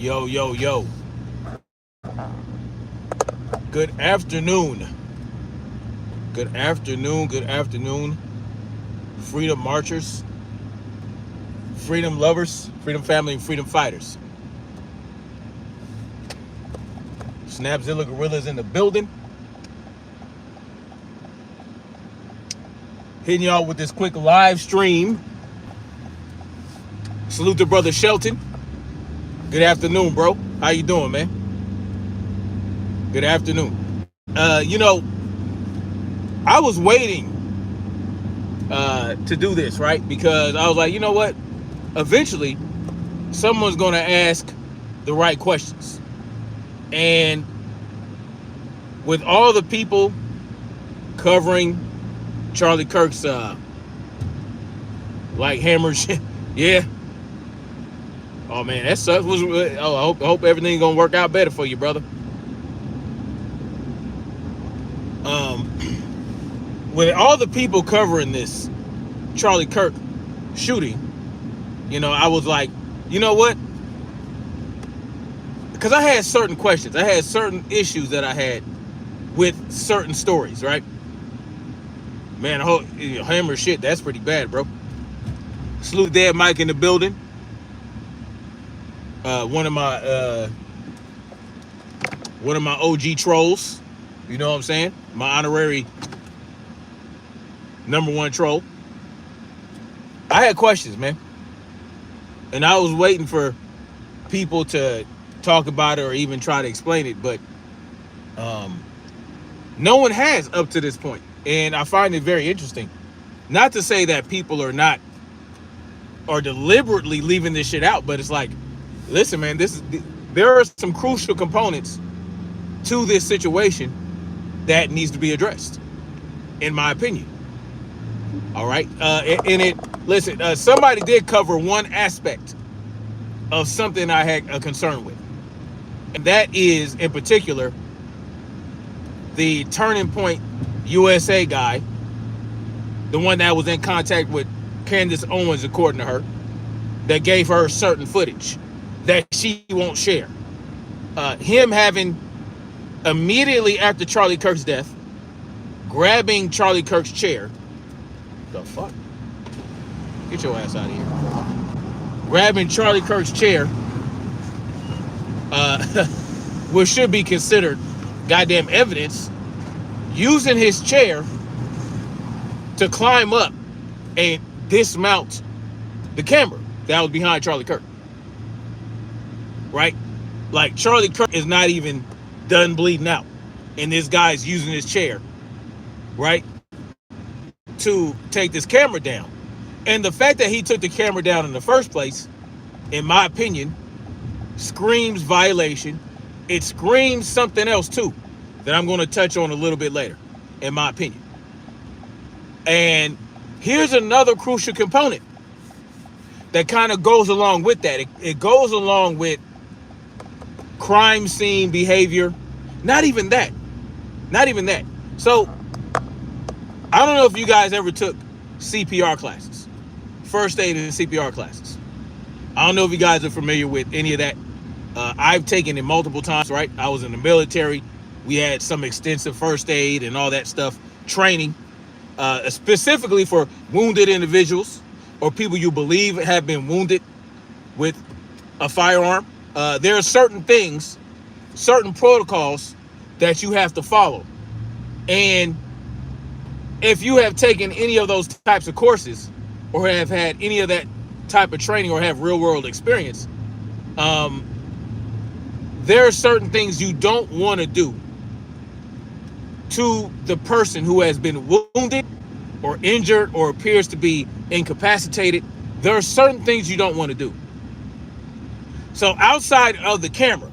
Yo, yo, yo. Good afternoon. Good afternoon. Good afternoon. Freedom marchers, freedom lovers, freedom family, and freedom fighters. Snapzilla Gorillas in the building. Hitting y'all with this quick live stream. Salute to brother Shelton. Good afternoon, bro. How you doing, man? Good afternoon. I was waiting to do this, right? Because I was like, you know what? Eventually, someone's going to ask the right questions. And with all the people covering Charlie Kirk's like hammer shit, yeah. Oh man, that sucks. I hope everything's gonna work out better for you, brother. With all the people covering this Charlie Kirk shooting, I was like, you know what? Because I had certain questions. I had certain issues that I had with certain stories, right? Man, hammer shit, that's pretty bad, bro. Salute Dad Mike in the building. One of my OG trolls. You know what I'm saying? My honorary #1 troll. I had questions, man. And I was waiting for people to talk about it or even try to explain it, but no one has up to this point. And I find it very interesting. Not to say that people are deliberately leaving this shit out, but it's like, listen, man, there are some crucial components to this situation that needs to be addressed, in my opinion. All right. Somebody did cover one aspect of something I had a concern with. And that is, in particular, the Turning Point USA guy, the one that was in contact with Candace Owens, according to her, that gave her certain footage that she won't share. Him having, immediately after Charlie Kirk's death, grabbing Charlie Kirk's chair. The fuck? Get your ass out of here. Grabbing Charlie Kirk's chair, which should be considered goddamn evidence, using his chair to climb up and dismount the camera that was behind Charlie Kirk. Right? Like, Charlie Kirk is not even done bleeding out, and this guy's using his chair, right, to take this camera down. And the fact that he took the camera down in the first place, in my opinion, screams violation. It screams something else too that I'm going to touch on a little bit later, in my opinion. And here's another crucial component that kind of goes along with that. It goes along with crime scene behavior. Not even that. So, I don't know if you guys ever took CPR classes, first aid and CPR classes. I don't know if you guys are familiar with any of that. I've taken it multiple times, right? I was in the military. We had some extensive first aid and all that stuff, training, specifically for wounded individuals or people you believe have been wounded with a firearm. There are certain things, certain protocols that you have to follow. And if you have taken any of those types of courses or have had any of that type of training or have real world experience, there are certain things you don't want to do to the person who has been wounded or injured or appears to be incapacitated. There are certain things you don't want to do. So outside of the camera,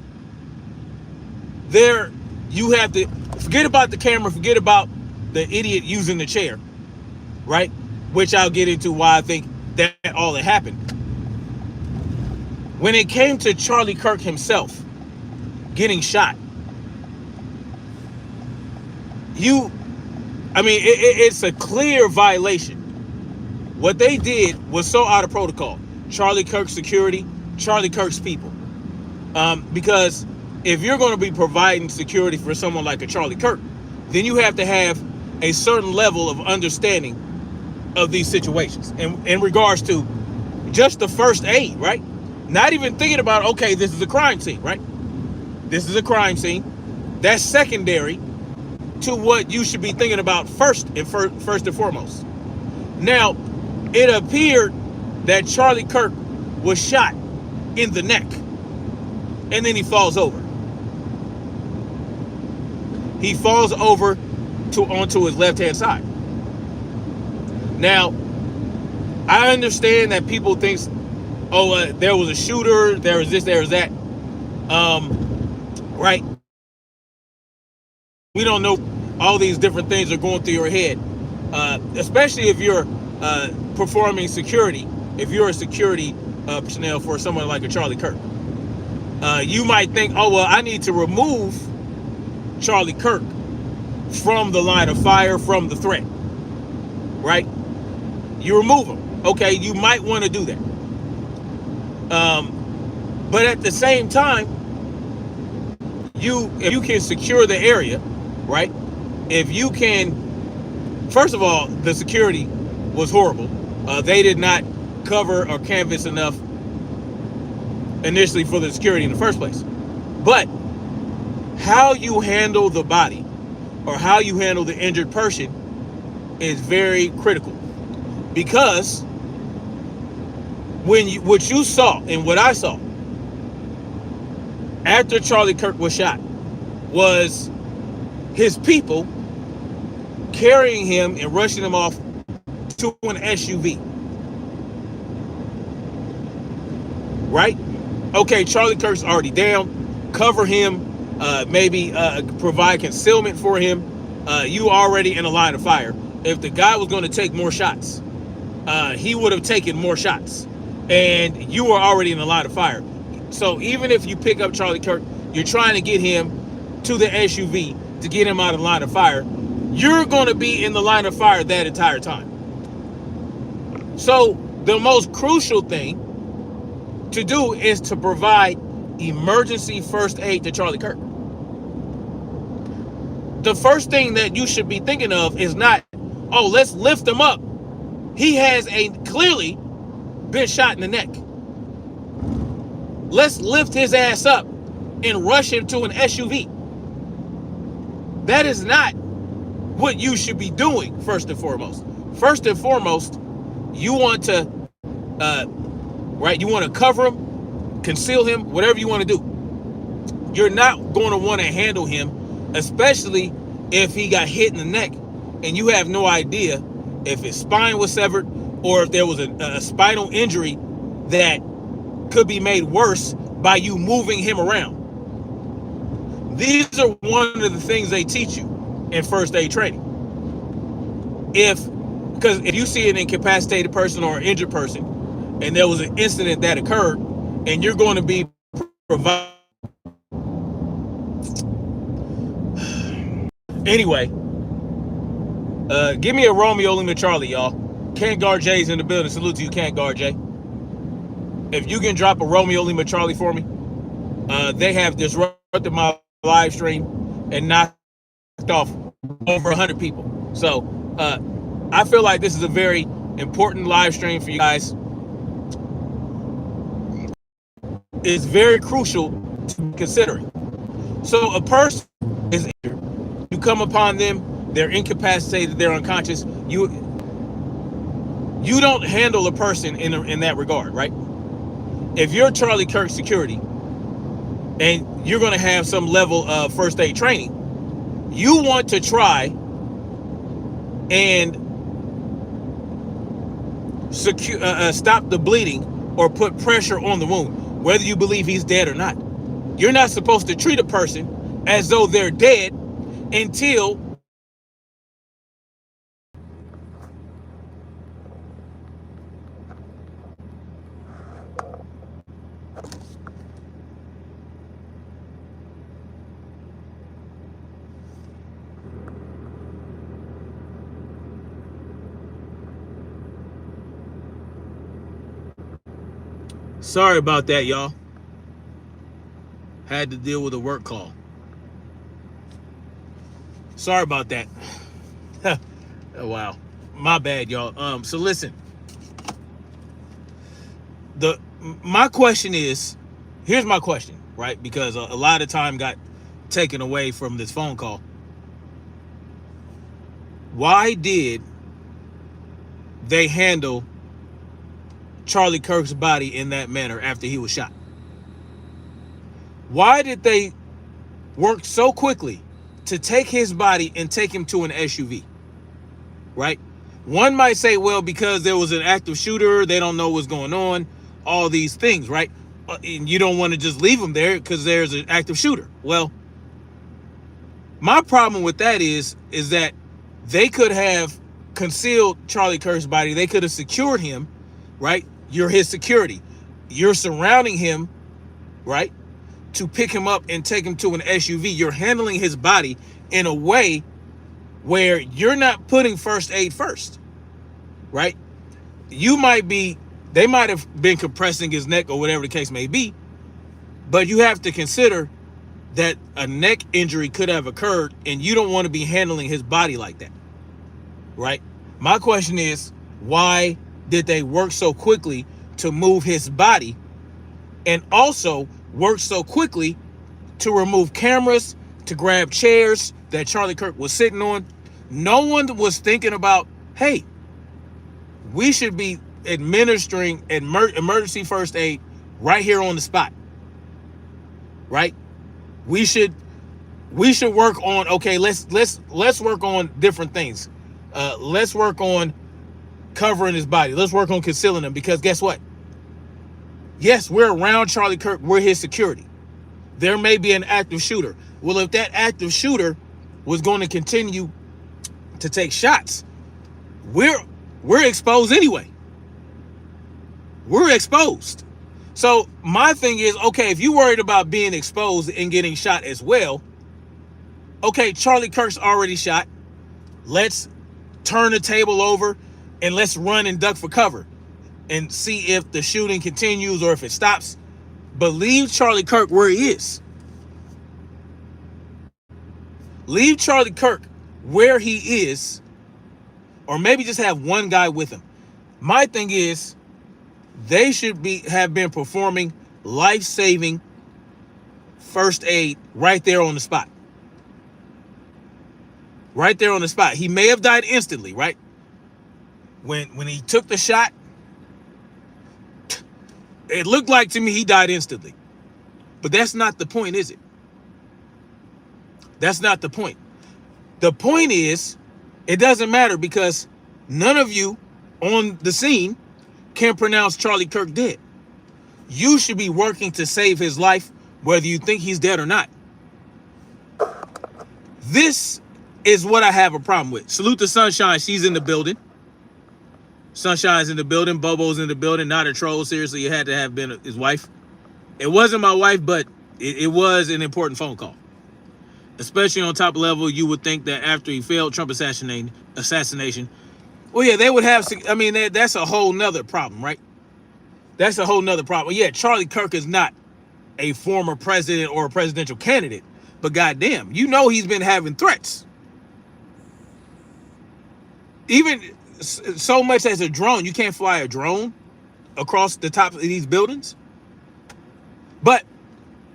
you have to forget about the camera, forget about the idiot using the chair, right? Which I'll get into why I think that all that happened. When it came to Charlie Kirk himself getting shot, it's a clear violation. What they did was so out of protocol. Charlie Kirk's security, Charlie Kirk's people. Because if you're going to be providing security for someone like a Charlie Kirk, then you have to have a certain level of understanding of these situations in regards to just the first aid, right? Not even thinking about, okay, this is a crime scene, right? This is a crime scene. That's secondary to what you should be thinking about first and foremost. Now, it appeared that Charlie Kirk was shot in the neck, and then he falls over. He falls over onto his left-hand side. Now, I understand that people think, oh, there was a shooter, there was this, there was that. Right? We don't know all these different things are going through your head, especially if you're performing security. If you're a security personnel for someone like a Charlie Kirk, you might think, oh, well, I need to remove Charlie Kirk from the line of fire, from the threat, right? You remove him. Okay, you might want to do that. But at the same time, if you can secure the area, right? If you can, first of all, the security was horrible. They did not cover or canvas enough initially for the security in the first place. But how you handle the body or how you handle the injured person is very critical, because what you saw and what I saw after Charlie Kirk was shot was his people carrying him and rushing him off to an SUV. Right? Okay, Charlie Kirk's already down. Cover him. Maybe provide concealment for him. You already in a line of fire. If the guy was going to take more shots, he would have taken more shots. And you were already in the line of fire. So even if you pick up Charlie Kirk, you're trying to get him to the SUV to get him out of the line of fire. You're going to be in the line of fire that entire time. So the most crucial thing to do is to provide emergency first aid to Charlie Kirk. The first thing that you should be thinking of is not, oh, let's lift him up. He has clearly been shot in the neck. Let's lift his ass up and rush him to an SUV. That is not what you should be doing first and foremost. First and foremost, you want to, you want to cover him, conceal him, whatever you want to do. You're not going to want to handle him, especially if he got hit in the neck and you have no idea if his spine was severed or if there was a spinal injury that could be made worse by you moving him around. These are one of the things they teach you in first aid training. Because if you see an incapacitated person or an injured person and there was an incident that occurred and you're going to be providing. Anyway, give me a Romeo Lima Charlie, y'all. Can't Guard J's in the building. Salute to you, Can't Guard J. If you can drop a Romeo Lima Charlie for me, they have disrupted my live stream and knocked off over 100 people. So I feel like this is a very important live stream for you guys. It's very crucial to be considering. So a person is injured. You come upon them, they're incapacitated, they're unconscious. You don't handle a person in that regard, right? If you're Charlie Kirk security and you're going to have some level of first aid training, you want to try and stop the bleeding or put pressure on the wound, whether you believe he's dead or not. You're not supposed to treat a person as though they're dead until sorry about that, y'all. Had to deal with a work call. Sorry about that. Oh, wow. My bad, y'all. So listen. My question is, here's my question, right? Because a lot of time got taken away from this phone call. Why did they handle Charlie Kirk's body in that manner after he was shot? Why did they work so quickly to take his body and take him to an SUV? Right? One might say, well, because there was an active shooter, they don't know what's going on, all these things, right? And you don't want to just leave him there because there's an active shooter. Well, my problem with that is that they could have concealed Charlie Kirk's body. They could have secured him, right? You're his security. You're surrounding him, right? To pick him up and take him to an SUV. You're handling his body in a way where you're not putting first aid first, right? They might have been compressing his neck or whatever the case may be, but you have to consider that a neck injury could have occurred and you don't want to be handling his body like that, right? My question is, why did they work so quickly to move his body and also work so quickly to remove cameras, to grab chairs that Charlie Kirk was sitting on? No one was thinking about, hey, we should be administering emergency first aid right here on the spot, right? We should work on, okay, let's work on different things. Let's work on covering his body. Let's work on concealing him, because guess what? Yes, we're around Charlie Kirk. We're his security. There may be an active shooter. Well, if that active shooter was going to continue to take shots, we're exposed anyway. We're exposed. So my thing is, okay, if you're worried about being exposed and getting shot as well, okay, Charlie Kirk's already shot. Let's turn the table over and let's run and duck for cover and see if the shooting continues or if it stops. But leave Charlie Kirk where he is. Leave Charlie Kirk where he is, or maybe just have one guy with him. My thing is, they should have been performing life-saving first aid right there on the spot. Right there on the spot. He may have died instantly, right? When he took the shot, it looked like to me he died instantly. But that's not the point, is it? That's not the point. The point is, it doesn't matter because none of you on the scene can pronounce Charlie Kirk dead. You should be working to save his life, whether you think he's dead or not. This is what I have a problem with. Salute to Sunshine. She's in the building. Sunshine's in the building. Bobo's in the building. Not a troll. Seriously, it had to have been his wife. It wasn't my wife, but it was an important phone call. Especially on top level, you would think that after he failed Trump assassination, well, yeah, they would have, I mean, that's a whole nother problem, right? That's a whole nother problem. Yeah, Charlie Kirk is not a former president or a presidential candidate, but goddamn, you know he's been having threats. Even so much as a drone. You can't fly a drone across the top of these buildings. But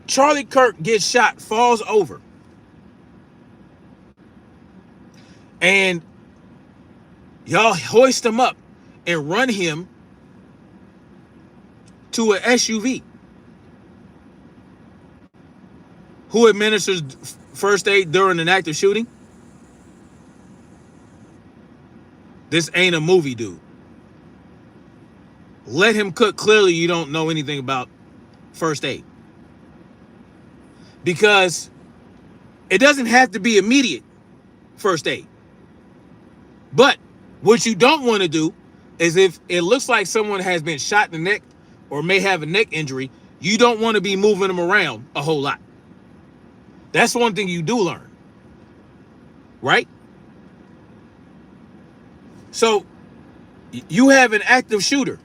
Charlie Kirk gets shot, falls over. And y'all hoist him up and run him to an SUV. Who administers first aid during an active shooting? This ain't a movie, dude. Let him cook. Clearly, you don't know anything about first aid. Because it doesn't have to be immediate first aid. But what you don't want to do is, if it looks like someone has been shot in the neck or may have a neck injury, you don't want to be moving them around a whole lot. That's one thing you do learn. Right? So you have an active shooter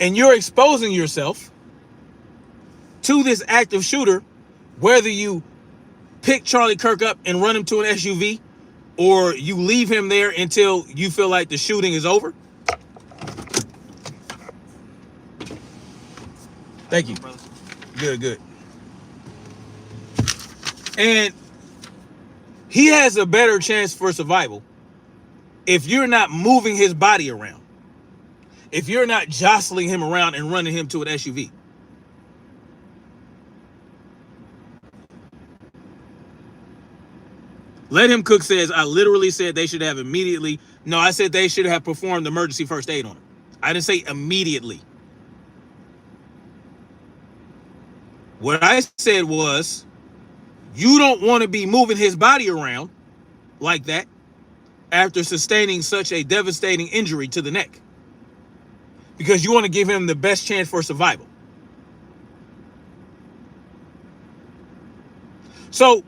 and you're exposing yourself to this active shooter, whether you pick Charlie Kirk up and run him to an SUV, or you leave him there until you feel like the shooting is over. Thank you. Good, good. And he has a better chance for survival if you're not moving his body around. If you're not jostling him around and running him to an SUV. Let Him Cook says, I literally said they should have immediately. No, I said they should have performed emergency first aid on him. I didn't say immediately. What I said was, you don't want to be moving his body around like that after sustaining such a devastating injury to the neck, because you want to give him the best chance for survival. So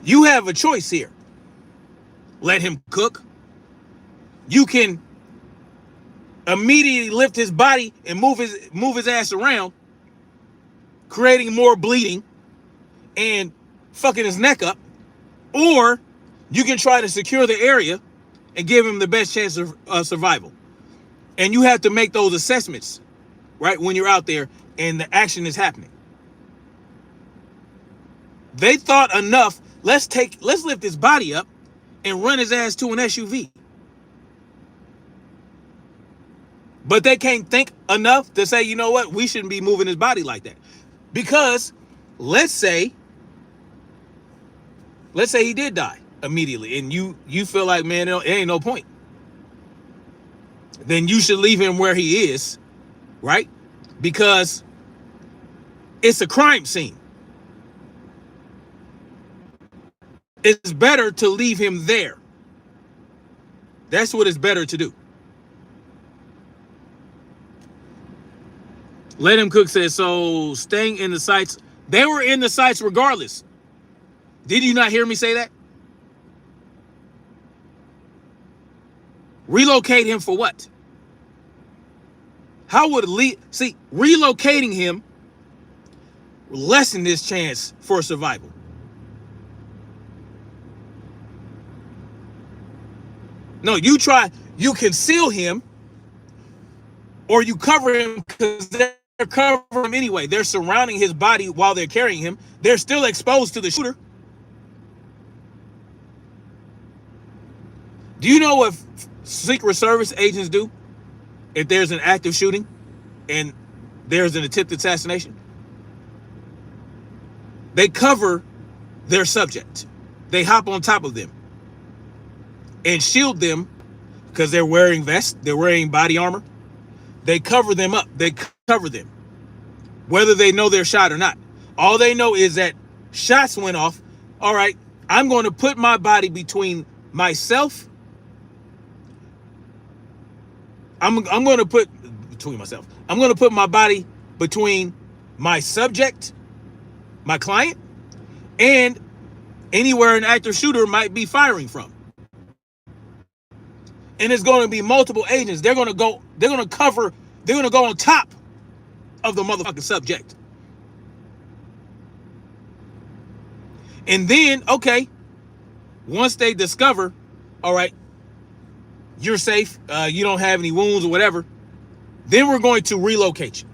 you have a choice here. Let him cook. You can immediately lift his body and move his ass around, creating more bleeding and fucking his neck up, or you can try to secure the area and give him the best chance of survival. And you have to make those assessments, right, when you're out there and the action is happening. They thought enough, let's lift his body up and run his ass to an SUV. But they can't think enough to say, you know what, we shouldn't be moving his body like that. Because let's say he did die immediately and you feel like, man, it ain't no point. Then you should leave him where he is, right? Because it's a crime scene. It's better to leave him there. That's what it's better to do. Let Him Cook says, so staying in the sites, they were in the sites regardless. Did you not hear me say that? Relocate him for what? How would relocating him lessen this chance for survival? No, you conceal him or you cover him, because they're covering him anyway. They're surrounding his body while they're carrying him. They're still exposed to the shooter. Do you know what Secret Service agents do if there's an active shooting and there's an attempted assassination? They cover their subject. They hop on top of them and shield them, because they're wearing vests, they're wearing body armor. They cover them up. They cover them, whether they know they're shot or not. All they know is that shots went off. All right, I'm going to put my body between myself. I'm going to put my body between my subject, my client, and anywhere an active shooter might be firing from. And it's going to be multiple agents. They're going to go on top of the motherfucking subject. And then, okay, once they discover, all right, you're safe, you don't have any wounds or whatever, then we're going to relocate you.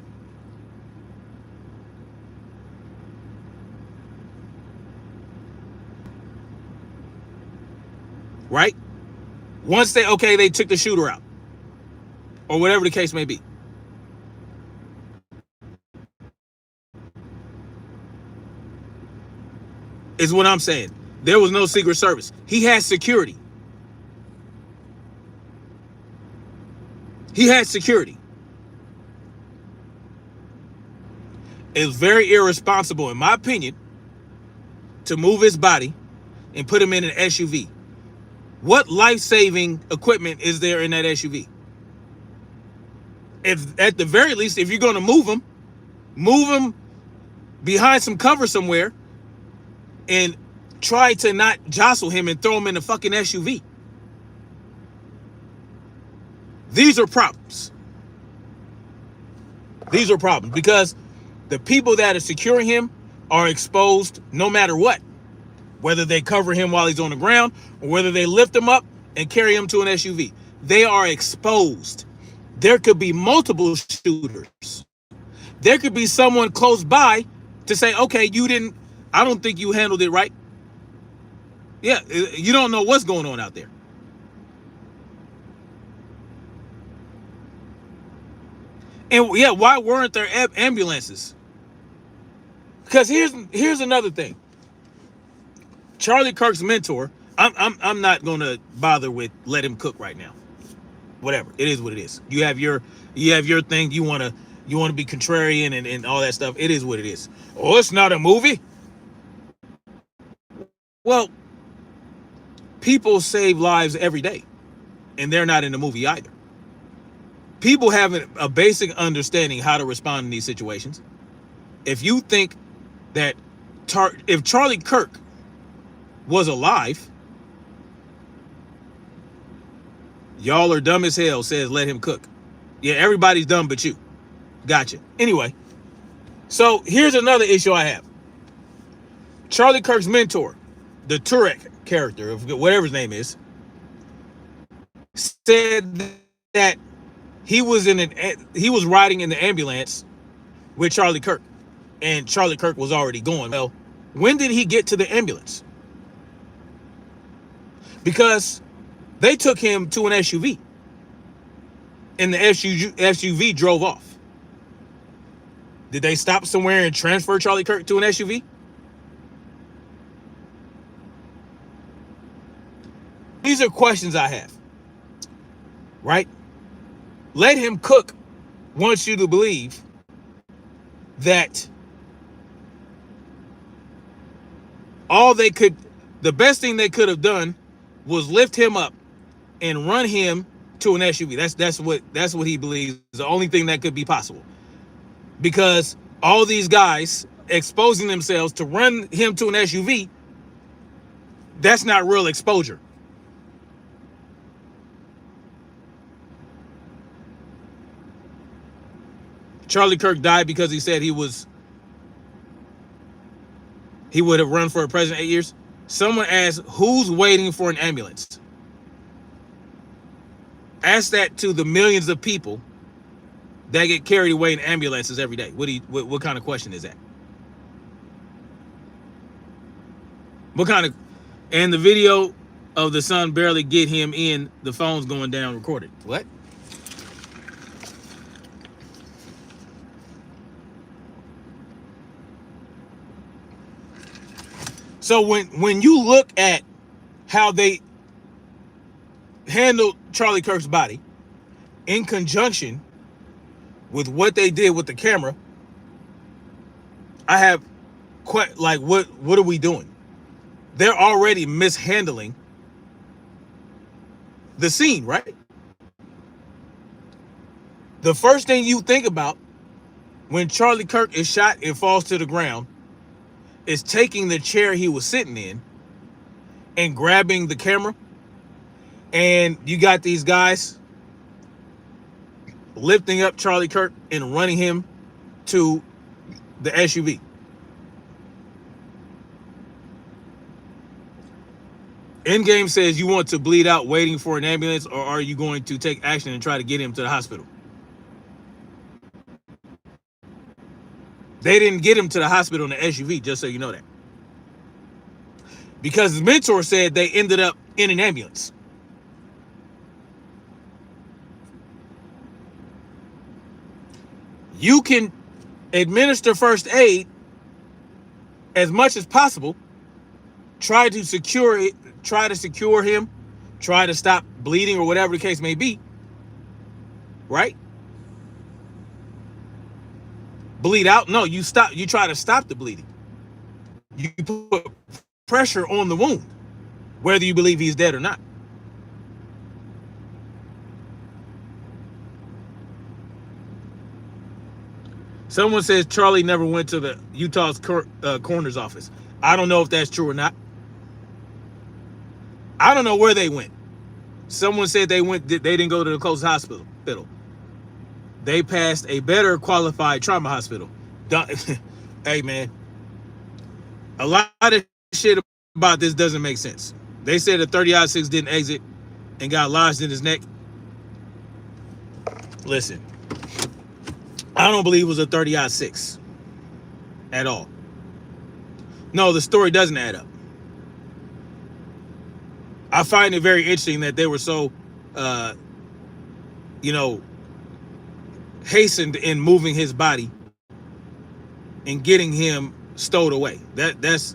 Right? Once they took the shooter out, or whatever the case may be. Is what I'm saying. There was no Secret Service. He had security. It was very irresponsible, in my opinion, to move his body and put him in an SUV. What life-saving equipment is there in that SUV? If at the very least, if you're going to move him behind some cover somewhere and try to not jostle him and throw him in the fucking SUV. These are problems. Because The people that are securing him are exposed no matter what, whether they cover him while he's on the ground or whether they lift him up and carry him to an SUV. They are exposed. There could be multiple shooters. There could be someone close by to say, okay, I don't think you handled it right. Yeah, you don't know what's going on out there. And yeah, why weren't there ambulances? Because here's another thing. Charlie Kirk's mentor, I'm not gonna bother with let him cook right now. Whatever. It is what it is. You have your thing, you wanna be contrarian and all that stuff. It is what it is. Oh, it's not a movie. Well, people save lives every day, and they're not in the movie either. People have a basic understanding how to respond in these situations. If you think that if Charlie Kirk was alive, y'all are dumb as hell, says let him cook. Yeah, everybody's dumb but you. Gotcha. Anyway, so here's another issue I have. Charlie Kirk's mentor, the Turek character, of whatever his name is, said that he was riding in the ambulance with Charlie Kirk, and Charlie Kirk was already gone. Well, when did he get to the ambulance? Because they took him to an SUV, and the SUV drove off. Did they stop somewhere and transfer Charlie Kirk to an SUV? These are questions I have, right? Let him cook wants you to believe that the best thing they could have done was lift him up and run him to an SUV. That's what he believes is the only thing that could be possible. Because all these guys exposing themselves to run him to an SUV, that's not real exposure. Charlie Kirk died because he said he would have run for president 8 years. Someone asked, who's waiting for an ambulance? Ask that to the millions of people that get carried away in ambulances every day. What kind of question is that? And the video of the son barely get him in, the phone's going down recorded. What? So when you look at how they handled Charlie Kirk's body in conjunction with what they did with the camera, I have quite like, what are we doing? They're already mishandling the scene, right? The first thing you think about when Charlie Kirk is shot and falls to the ground is taking the chair he was sitting in and grabbing the camera. And you got these guys lifting up Charlie Kirk and running him to the SUV. Endgame says, you want to bleed out waiting for an ambulance, or are you going to take action and try to get him to the hospital? They didn't get him to the hospital in the SUV, just so you know that. Because his mentor said they ended up in an ambulance. You can administer first aid as much as possible. Try to secure him, try to stop bleeding or whatever the case may be. Right? Bleed out? No, you try to stop the bleeding. You put pressure on the wound, whether you believe he's dead or not. Someone says Charlie never went to the Utah's coroner's office. I don't know if that's true or not. I don't know where they went. Someone said they didn't go to the closest hospital. They passed a better qualified trauma hospital. Hey, man, a lot of shit about this doesn't make sense. They said a 30-06 didn't exit and got lodged in his neck. Listen, I don't believe it was a 30-06 at all. No, the story doesn't add up. I find it very interesting that they were so, you know, hastened in moving his body and getting him stowed away. That's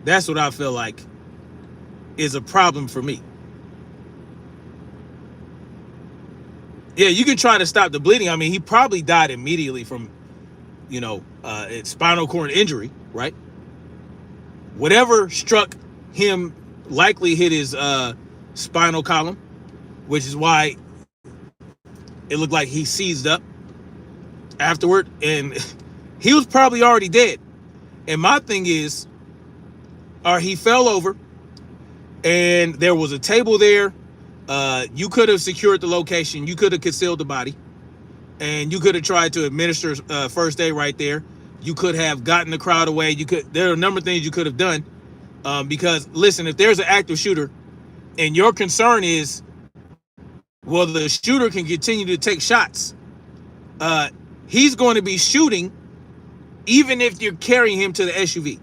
what I feel like is a problem for me. Yeah, you can try to stop the bleeding. I mean, he probably died immediately from, spinal cord injury, right? Whatever struck him likely hit his spinal column, which is why it looked like he seized up afterward, and he was probably already dead. And my thing is, he fell over, and there was a table there. You could have secured the location. You could have concealed the body, and you could have tried to administer first aid right there. You could have gotten the crowd away. There are a number of things you could have done. Because listen, if there's an active shooter, and your concern is, well, the shooter can continue to take shots, he's going to be shooting even if you're carrying him to the SUV.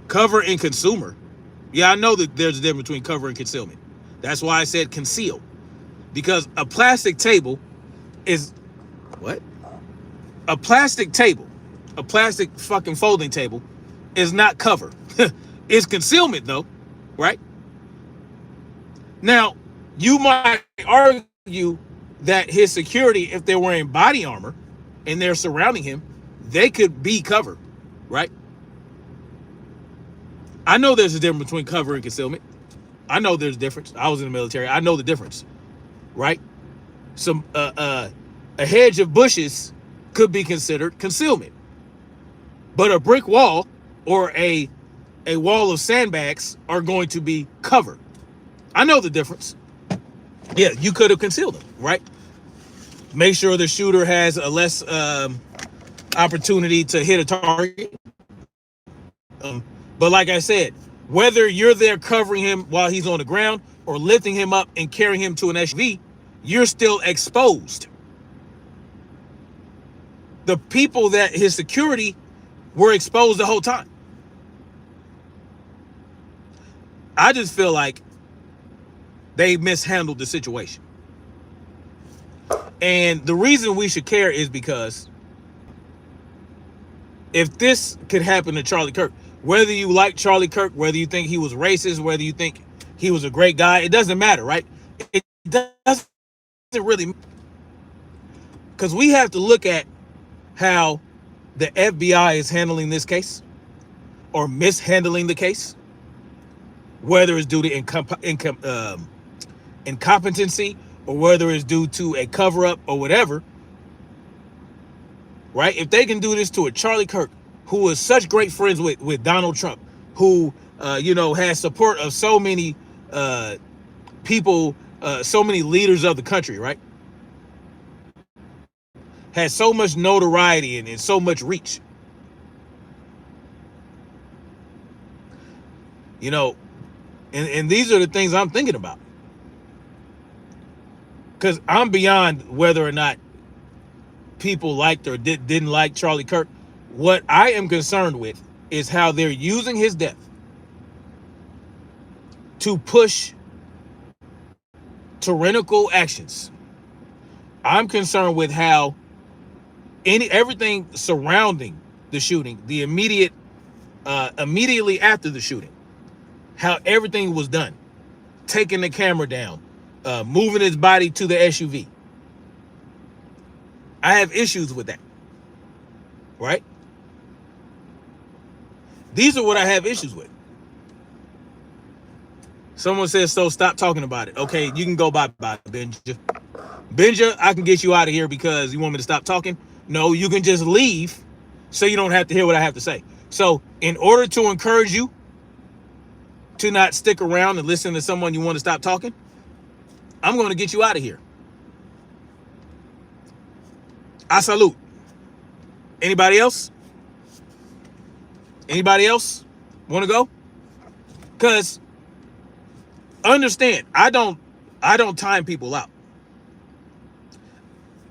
Cover and consumer. Yeah, I know that there's a difference between cover and concealment. That's why I said conceal. Because a plastic table is... What? A plastic table, a plastic fucking folding table, is not cover. It's concealment, though, right? Now, you might argue that his security, if they're wearing body armor and they're surrounding him, they could be covered, right? I know there's a difference between cover and concealment. I know there's a difference. I was in the military. I know the difference, right? A hedge of bushes could be considered concealment, but a brick wall or a wall of sandbags are going to be covered. I know the difference. Yeah, you could have concealed them, right? Make sure the shooter has a less opportunity to hit a target. But like I said, whether you're there covering him while he's on the ground or lifting him up and carrying him to an SUV, you're still exposed. The people that his security were exposed the whole time. I just feel like they mishandled the situation. And the reason we should care is because if this could happen to Charlie Kirk, whether you like Charlie Kirk, whether you think he was racist, whether you think he was a great guy, it doesn't matter, right? It doesn't really matter. Because we have to look at how the FBI is handling this case or mishandling the case, whether it's due to incompetency or whether it's due to a cover-up or whatever, right? If they can do this to a Charlie Kirk, who was such great friends with Donald Trump, who, has support of so many people, so many leaders of the country, right? Has so much notoriety and so much reach. And these are the things I'm thinking about. Because I'm beyond whether or not people liked or didn't like Charlie Kirk. What I am concerned with is how they're using his death to push tyrannical actions. I'm concerned with how everything surrounding the shooting, the immediately after the shooting, how everything was done, taking the camera down, moving his body to the SUV. I have issues with that, right? These are what I have issues with. Someone says, so stop talking about it. Okay, you can go bye-bye, Benja. Benja, I can get you out of here because you want me to stop talking. No, you can just leave so you don't have to hear what I have to say. So in order to encourage you to not stick around and listen to someone you want to stop talking, I'm going to get you out of here. I salute. Anybody else? Anybody else want to go? Because understand, I don't time people out.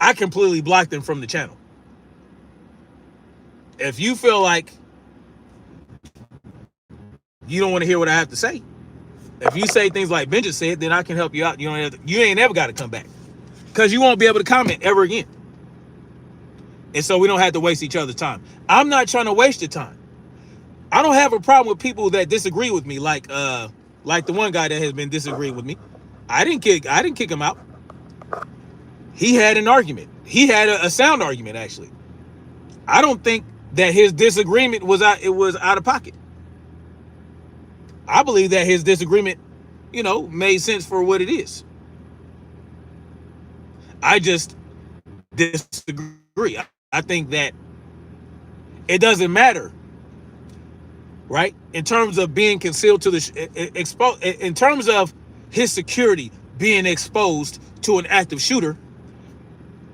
I completely block them from the channel. If you feel like you don't want to hear what I have to say, if you say things like Ben just said, then I can help you out. You ain't ever got to come back, because you won't be able to comment ever again. And so we don't have to waste each other's time. I'm not trying to waste your time. I don't have a problem with people that disagree with me, like the one guy that has been disagreeing with me. I didn't kick him out. He had an argument. He had a sound argument, actually. I don't think that his disagreement was out of pocket. I believe that his disagreement, made sense for what it is. I just disagree. I think that it doesn't matter, right? In terms of being concealed to the exposed, in terms of his security being exposed to an active shooter.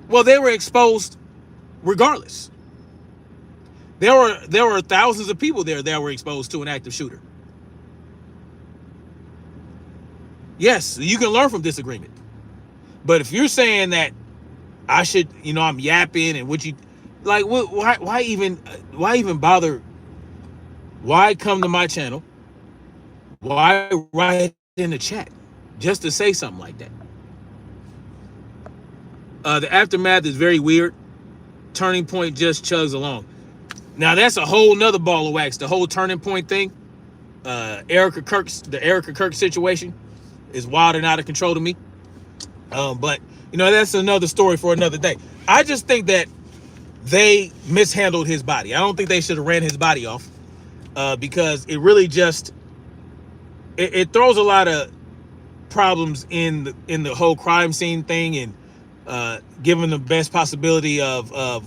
Well, they were exposed regardless. There were thousands of people there that were exposed to an active shooter. Yes, you can learn from disagreement. But if you're saying that I should, I'm yapping and why even bother? Why come to my channel? Why write in the chat just to say something like that? The aftermath is very weird. Turning Point just chugs along. Now that's a whole nother ball of wax. The whole Turning Point thing, the Erica Kirk situation is wild and out of control to me. But that's another story for another day. I just think that they mishandled his body. I don't think they should have ran his body off, because it really just it throws a lot of problems in the whole crime scene thing, and giving the best possibility of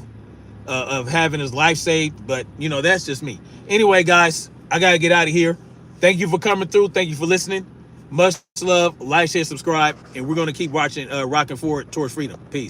having his life saved. But that's just me. Anyway, guys, I gotta get out of here. Thank you for coming through. Thank you for listening. Much love. Like, share, subscribe, and we're gonna keep rocking forward towards freedom. Peace.